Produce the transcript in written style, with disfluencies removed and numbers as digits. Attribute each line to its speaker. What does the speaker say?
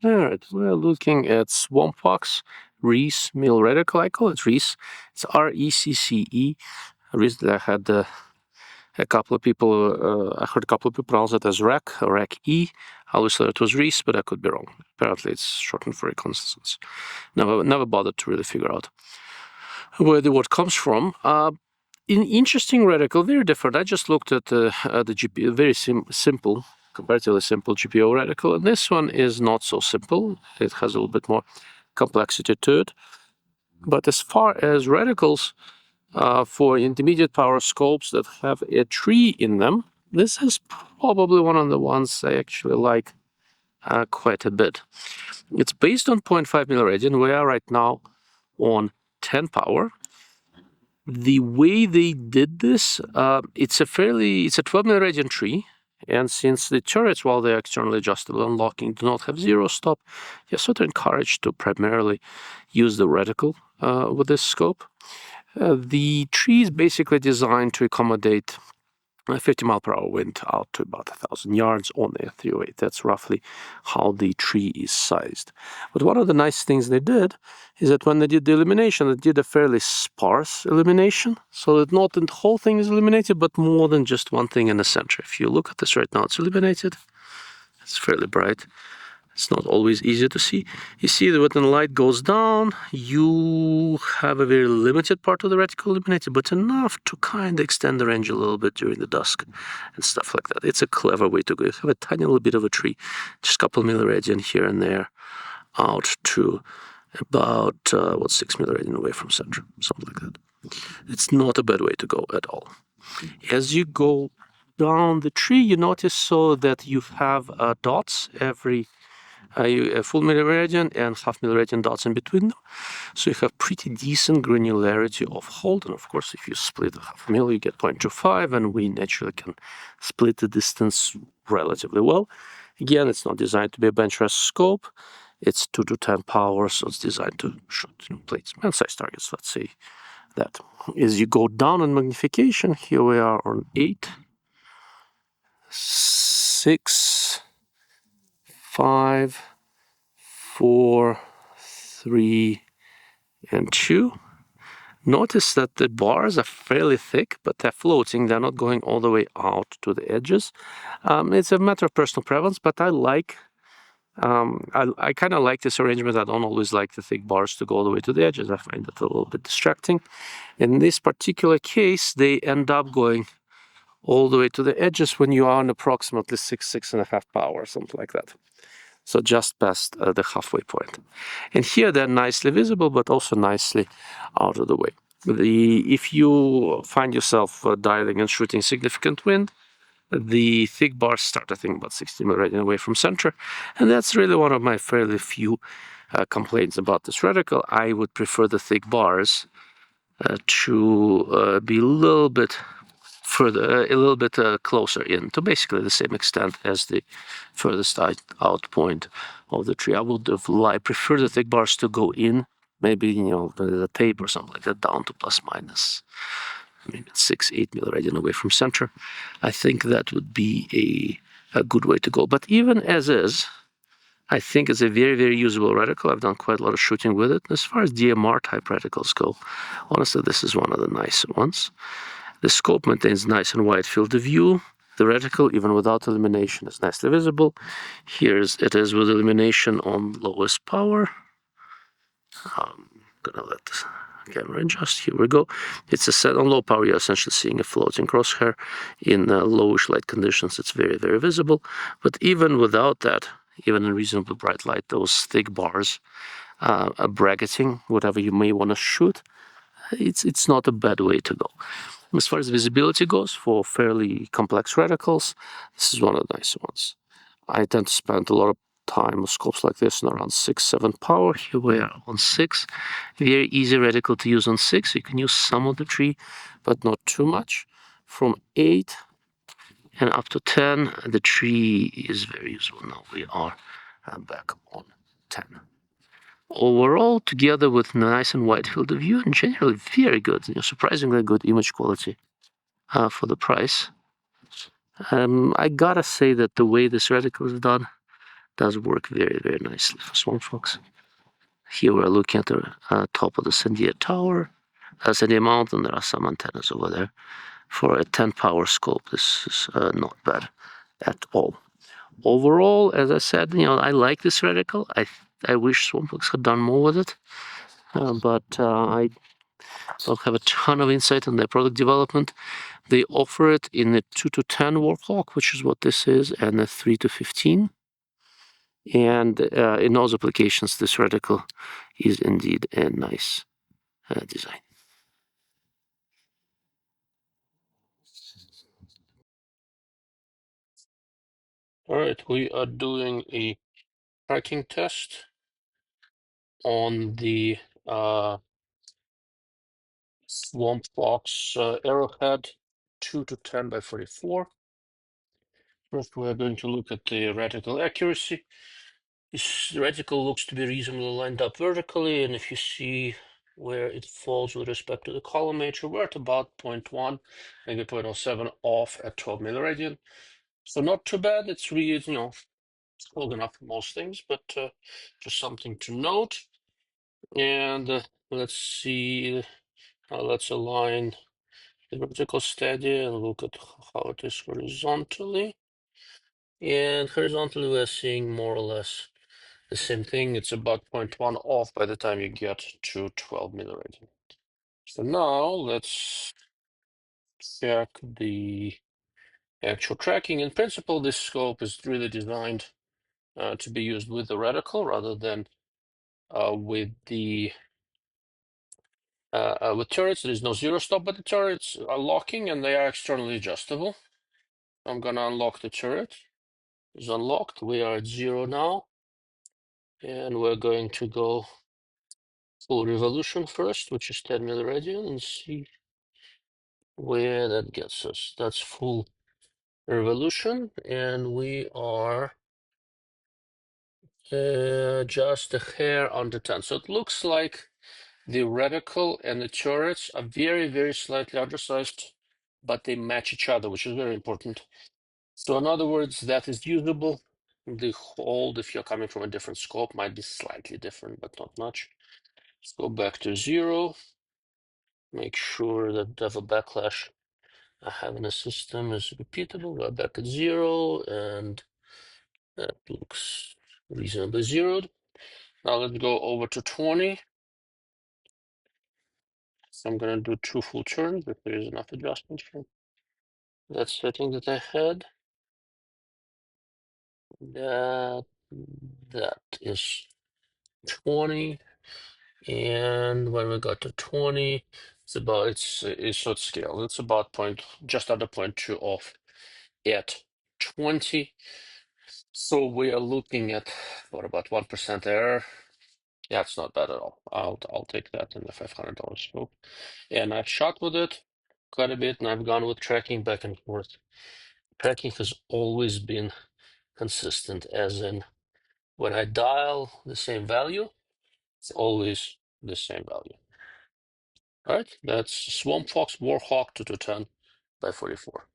Speaker 1: Alright, we're looking at Swampfox Recce mill reticle. I call it Recce. It's R-E-C-C-E. Recently I had a couple of people, I heard a couple of people pronounce it as Recce. I always thought it was Recce, but I could be wrong. Apparently it's shortened for reconnaissance. Never bothered to really figure out where the word comes from. In interesting reticle, very different. I just looked at the GPU, very simple, comparatively simple GPU reticle, and this one is not so simple. It has a little bit more complexity to it. But as far as reticles for intermediate power scopes that have a tree in them, this is probably one of the ones I actually like quite a bit. It's based on 0.5 milliradian. We are right now on 10 power. The way they did this, it's a 12 milliradian tree, and since the turrets, while they're externally adjustable and locking, do not have zero stop, you're sort of encouraged to primarily use the reticle with this scope. The tree is basically designed to accommodate a 50-mile-per-hour wind out to about 1,000 yards on the 308. That's roughly how the tree is sized. But one of the nice things they did is that when they did the illumination, they did a fairly sparse illumination, so that not the whole thing is illuminated, but more than just one thing in the center. If you look at this right now, it's illuminated. It's fairly bright. It's not always easy to see. You see that when the light goes down, you have a very limited part of the reticle illuminated, but enough to kind of extend the range a little bit during the dusk and stuff like that. It's a clever way to go. You have a tiny little bit of a tree, just a couple milliradian here and there, out to about, 6 milliradian away from center, something like that. It's not a bad way to go at all. As you go down the tree, you notice so that you have dots every a full milliradian and half milliradian dots in between them. So you have pretty decent granularity of hold. And of course, if you split a half mil, you get 0.25, and we naturally can split the distance relatively well. Again, it's not designed to be a bench rest scope. It's 2 to 10 power, so it's designed to shoot plates, man-sized targets, let's say that. As you go down in magnification, here we are on 8, 6, 5, 4, 3, and 2. Notice that the bars are fairly thick, but they're floating. They're not going all the way out to the edges. It's a matter of personal preference, but I like. I kind of like this arrangement. I don't always like the thick bars to go all the way to the edges. I find that a little bit distracting. In this particular case, they end up going all the way to the edges when you are on approximately 6.5 power, something like that. So just past the halfway point. And here they're nicely visible, but also nicely out of the way. If you find yourself dialing and shooting significant wind, the thick bars start, I think, about 60 milliradian away from center. And that's really one of my fairly few complaints about this reticle. I would prefer the thick bars to be a little bit further, a little bit closer in, to basically the same extent as the furthest out point of the tree. I would have prefer the thick bars to go in, maybe, the tape or something like that, down to plus minus maybe 6-8 milliradian away from center. I think that would be a good way to go. But even as is, I think it's a very, very usable reticle. I've done quite a lot of shooting with it. As far as DMR type reticles go, honestly, this is one of the nicer ones. The scope maintains nice and wide field of view. The reticle, even without illumination, is nicely visible. Here it is with illumination on lowest power. I'm gonna let the camera adjust. Here we go. It's a set on low power. You're essentially seeing a floating crosshair. In lowish light conditions, it's very, very visible. But even without that, even in reasonably bright light, those thick bars bracketing whatever you may want to shoot, it's not a bad way to go. As far as visibility goes, for fairly complex reticles, this is one of the nice ones. I tend to spend a lot of time with scopes like this in around 6-7 power. Here we are on 6. Very easy reticle to use on 6. You can use some of the tree, but not too much. From 8 and up to 10, the tree is very useful. Now we are back on 10. Overall, together with nice and wide field of view, and generally very good, surprisingly good image quality for the price. I gotta say that the way this reticle is done, Does work very, very nicely for Swampfox. Here we're looking at the top of the Sandia Tower, Sandia Mountain. There are some antennas over there. For a 10 power scope, this is not bad at all. Overall, as I said, I like this reticle. I wish Swampfox had done more with it, but I don't have a ton of insight on their product development. They offer it in a 2-10 Warhawk, which is what this is, and a 3-15. And in those applications, this reticle is indeed a nice design. All right, we are doing a tracking test on the Swampfox Arrowhead 2-10x44. First, we are going to look at the reticle accuracy. This reticle looks to be reasonably lined up vertically, and if you see where it falls with respect to the collimator, we're at about 0.1, maybe 0.07 off at 12 milliradian. So not too bad. It's really, it's close enough for most things, but just something to note. And let's see, let's align the vertical steady and look at how it is horizontally. And horizontally, we're seeing more or less the same thing. It's about 0.1 off by the time you get to 12 milliradian. So now let's check the actual tracking. In principle, this scope is really designed to be used with the reticle rather than with the with turrets. There is no zero stop, but the turrets are locking and they are externally adjustable. I'm gonna unlock the turret. It's unlocked. We are at 0 now, and we're going to go full revolution first, which is 10 milliradian, and see where that gets us. That's full revolution, and we are just a hair under 10. So it looks like the reticle and the turrets are very, very slightly undersized, but they match each other, which is very important. So in other words, that is usable. The hold, if you're coming from a different scope, might be slightly different, but not much. Let's go back to 0. Make sure that the backlash I have in the system is repeatable. We're back at 0, and that looks reasonably zeroed. Now let's go over to 20. So I'm going to do 2 full turns if there is enough adjustment for that setting that I had. That is 20. And when we got to 20, it's about it's not scale. It's about just under 0.2 off at 20. So we are looking at what, about 1% error. Yeah, it's not bad at all. I'll take that in the $500 scope. And I've shot with it quite a bit, and I've gone with tracking back and forth. Tracking has always been consistent, as in when I dial the same value, it's always the same value. All right, that's Swampfox Warhawk 2-10x44.